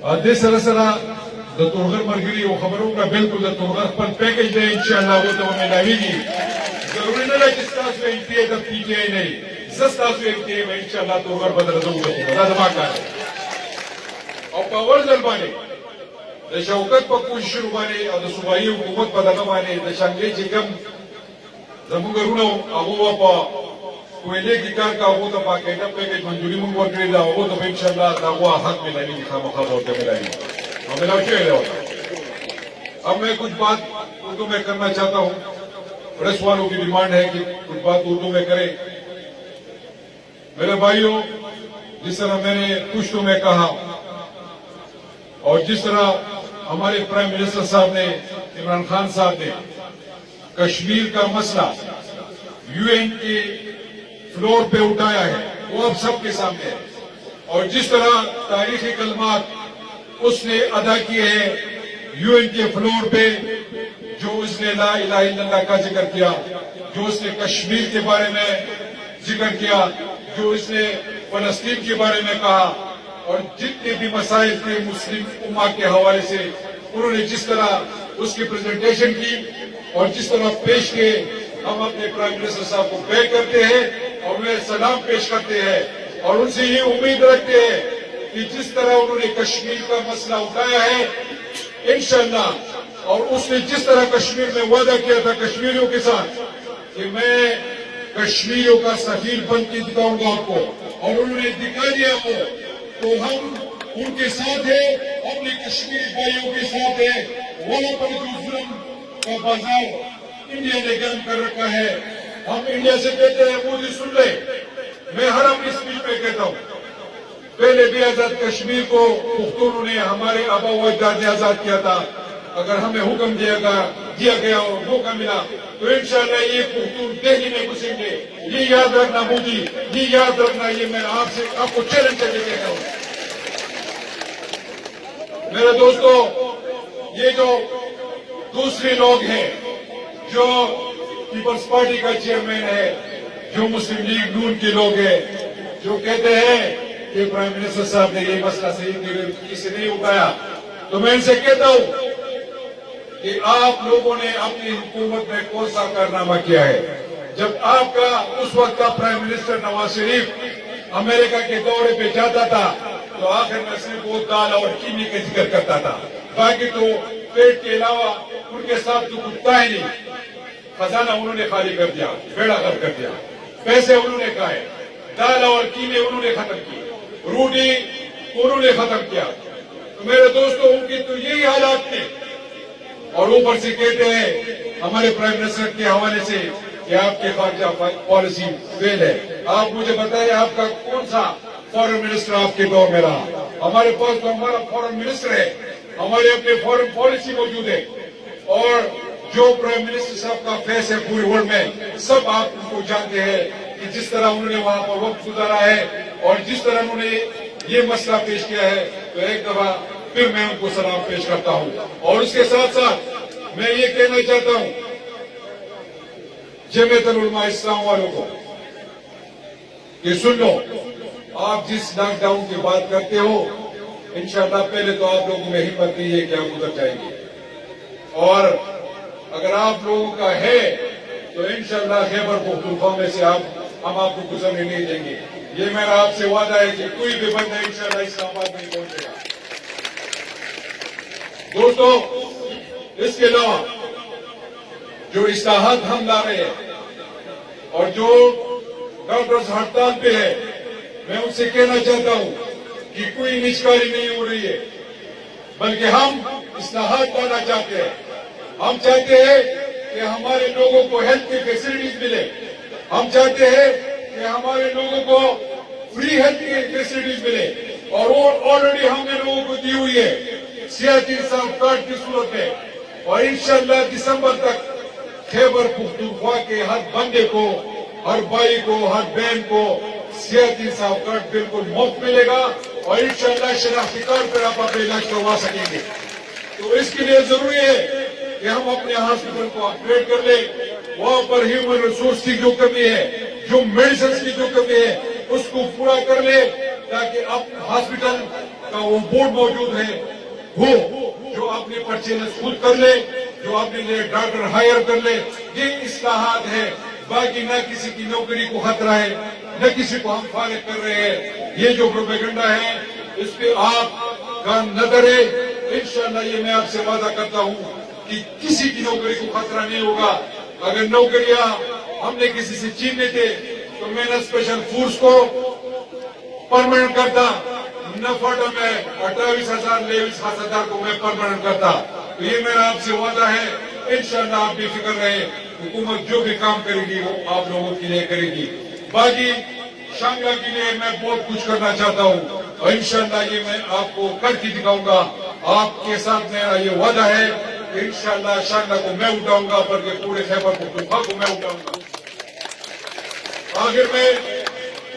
دې سره سره د تورغر ملګري یو خبرو کا بالکل د تورغر خپل پیکج دی ان شاء الله وته ملاويږي ضروري نه ده چې تاسو یې پی د پی کې نه زستاسو یې کې ان شاء الله تورغر بدل زوږه دا زما کار او په ورځل باندې د شوکت په کوشش باندې او د صوبایي حکومت په دغه باندې د شانګلې چې کوم زموږ ورونو هغه په کویلې کې کار کاوه ته باقاعده پیکج منظوري مونږ ورکړې ده او ته ان شاء الله دا حق ملایي خامخا ورته ملایي اور ملا اب میں کچھ بات اردو میں کرنا چاہتا ہوں پریس والوں کی ڈیمانڈ ہے کہ کچھ بات اردو میں کریں میرے بھائیوں جس طرح میں نے پشتوں میں کہا اور جس طرح ہمارے پرائم منسٹر صاحب نے عمران خان صاحب نے کشمیر کا مسئلہ یو این کے فلور پہ اٹھایا ہے وہ اب سب کے سامنے ہے اور جس طرح تاریخی کلمات اس نے ادا کیے ہیں یو این کے فلور پہ جو اس نے لا الہ الا اللہ کا ذکر کیا جو اس نے کشمیر کے بارے میں ذکر کیا جو اس نے فلسطین کے بارے میں کہا اور جتنے بھی مسائل تھے مسلم امہ کے حوالے سے انہوں نے جس طرح اس کی پریزنٹیشن کی اور جس طرح پیش کیے ہم اپنے پرائم منسٹر صاحب کو بیک کرتے ہیں اور انہیں سلام پیش کرتے ہیں اور ان سے یہ امید رکھتے ہیں کہ جس طرح انہوں نے کشمیر کا مسئلہ اٹھایا ہے انشاءاللہ اور اس نے جس طرح کشمیر میں وعدہ کیا تھا کشمیریوں کے ساتھ کہ میں کشمیریوں کا سفیر بن کے دکھاؤں گا آپ کو اور انہوں نے دکھا دیا وہ تو ہم ان کے ساتھ ہیں اپنے کشمیری بھائیوں کے ساتھ ہیں وہاں پر جو ظلم کا بازار انڈیا نے گرم کر رکھا ہے ہم انڈیا سے کہتے ہیں مودی سن لے میں ہر اپنی اسپیچ میں کہتا ہوں پہلے بھی آزاد کشمیر کو پختونوں نے ہمارے آبا و اجداد نے آزاد کیا تھا اگر ہمیں حکم دیا گیا اور موقع ملا تو انشاءاللہ یہ پختون دہلی میں گھسیں گے یہ یاد رکھنا مودی یہ یاد رکھنا یہ میں آپ کو چیلنج کر کے کہتا ہوں میرے دوستو یہ جو دوسرے لوگ ہیں جو پیپلز پارٹی کا چیئرمین ہے جو مسلم لیگ نون کے لوگ ہیں جو کہتے ہیں کہ پرائم منسٹر صاحب نے یہ مسئلہ صحیح طریقے سے نہیں اٹھایا تو میں ان سے کہتا ہوں کہ آپ لوگوں نے اپنی حکومت میں کون سا کارنامہ کیا ہے جب آپ کا اس وقت کا پرائم منسٹر نواز شریف امریکہ کے دورے پہ جاتا تھا تو آخر میں صرف وہ دال اور چینی کا ذکر کرتا تھا باقی تو پیٹ کے علاوہ ان کے ساتھ تو کچھ تھا ہی نہیں خزانہ انہوں نے خالی کر دیا بیڑا غرق کر دیا پیسے انہوں نے کھائے دال اور چینی انہوں نے ختم کی روٹی انہوں نے ختم کیا تو میرے دوستوں ان کی تو یہی حالات تھے اور اوپر سے کہتے ہیں ہمارے پرائم منسٹر کے حوالے سے کہ آپ کی خارجہ پالیسی فیل ہے آپ مجھے بتائیں آپ کا کون سا فورن منسٹر آپ کے دور میں رہا ہمارے پاس تو ہمارا فورن منسٹر ہے ہمارے اپنے فورن پالیسی موجود ہے اور جو پرائم منسٹر صاحب کا فیس ہے پورے ورلڈ میں سب آپ ان کو جانتے ہیں کہ جس طرح انہوں نے وہاں پر وقت گزارا ہے اور جس طرح انہوں نے یہ مسئلہ پیش کیا ہے تو ایک دفعہ پھر میں ان کو سلام پیش کرتا ہوں اور اس کے ساتھ ساتھ میں یہ کہنا چاہتا ہوں جمعیت العلماء اسلام والوں کو کہ سن لو آپ جس لاک ڈاؤن کی بات کرتے ہو انشاءاللہ پہلے تو آپ لوگوں میں ہمت نہیں ہے کہ آپ ادھر جائیں گے اور اگر آپ لوگوں کا ہے تو انشاءاللہ خیبر پختونخوا میں سے ہم آپ کو گزرنے نہیں دیں گے یہ میرا آپ سے وعدہ ہے کہ کوئی بھی بندہ انشاءاللہ اسلام آباد میں نہیں پہنچے گا دوستو اس کے علاوہ جو اصلاحات ہم لا رہے ہیں اور جو ڈاکٹرز ہڑتال پہ ہے میں ان سے کہنا چاہتا ہوں کہ کوئی نجکاری نہیں ہو رہی ہے بلکہ ہم اصلاحات لانا چاہتے ہیں ہم چاہتے ہیں کہ ہمارے لوگوں کو ہیلتھ کی فیسلٹیز ملے ہم چاہتے ہیں کہ ہمارے لوگوں کو فری ہیلتھ کی فیسلٹیز ملے اور وہ آلریڈی ہم نے لوگوں کو دی ہوئی ہے صحت انصاف کارڈ کی صورت میں اور انشاءاللہ دسمبر تک خیبر پختونخوا کے ہر بندے کو ہر بھائی کو ہر بہن کو صحت انصاف کارڈ بالکل مفت ملے گا اور انشاءاللہ شناختی کارڈ پر آپ اپنا علاج کروا سکیں گے تو اس کے لیے ضروری ہے کہ ہم اپنے ہاسپٹل کو اپ گریڈ کر لیں وہاں پر ہیومن ریسورس کی جو کمی ہے جو میڈیسنز کی جو کمی ہے اس کو پورا کر لیں تاکہ اب ہاسپٹل کا وہ بورڈ موجود ہے وہ جو اپنے پرچیز خود کر لے, جو اپنے لیے ڈاکٹر ہائر کر لے. یہ اصلاحات ہے, باقی نہ کسی کی نوکری کو خطرہ ہے, نہ کسی کو ہم فارغ کر رہے ہیں. یہ جو پروپیگنڈا ہے اس پہ آپ کا نظر ہے. انشاءاللہ یہ میں آپ سے وعدہ کرتا ہوں کہ کسی کی نوکری کو خطرہ نہیں ہوگا. اگر نوکریاں ہم نے کسی سے چھیننے تھے تو میں نے اسپیشل فورس کو پرماننٹ کرتا, نفاڈا میں 28,000 لیویز کو میں پرماننٹ کرتا. تو یہ میرا آپ سے وعدہ ہے. انشاءاللہ آپ بے فکر رہے, حکومت جو بھی کام کرے گی وہ آپ لوگوں کے لیے کرے گی. باقی شانگلہ کے لیے میں بہت کچھ کرنا چاہتا ہوں اور انشاءاللہ یہ میں آپ کو کر کے دکھاؤں گا. آپ کے ساتھ میرا یہ وعدہ ہے کہ انشاءاللہ شانگلہ کو میں اٹھاؤں گا, بلکہ پورے خیبر پختونخوا کو میں اٹھاؤں گا. آخر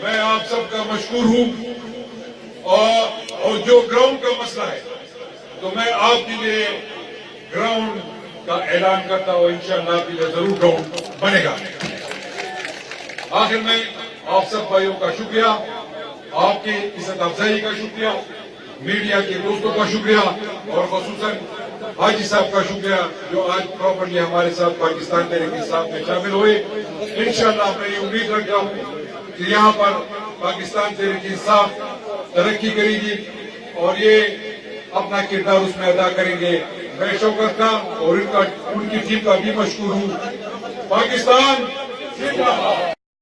میں آپ سب کا مشکور ہوں. اور جو گراؤنڈ کا مسئلہ ہے تو میں آپ کے لیے گراؤنڈ کا اعلان کرتا ہوں. انشاءاللہ آپ کے لیے ضرور گراؤنڈ بنے گا. آخر میں آپ سب بھائیوں کا شکریہ, آپ کی عزت افزائی کا شکریہ, میڈیا کے دوستوں کا شکریہ اور خصوصاً حاجی صاحب کا شکریہ جو آج پراپرلی ہمارے ساتھ پاکستان تحریک انصاف میں شامل ہوئے. انشاءاللہ میں یہ امید رکھتا ہوں کہ یہاں پر پاکستان تحریک انصاف ترقی کرے گی اور یہ اپنا کردار اس میں ادا کریں گے. میں شوکت کا اور ان کی ٹیم کا بھی مشکور ہوں. پاکستان زندہ باد.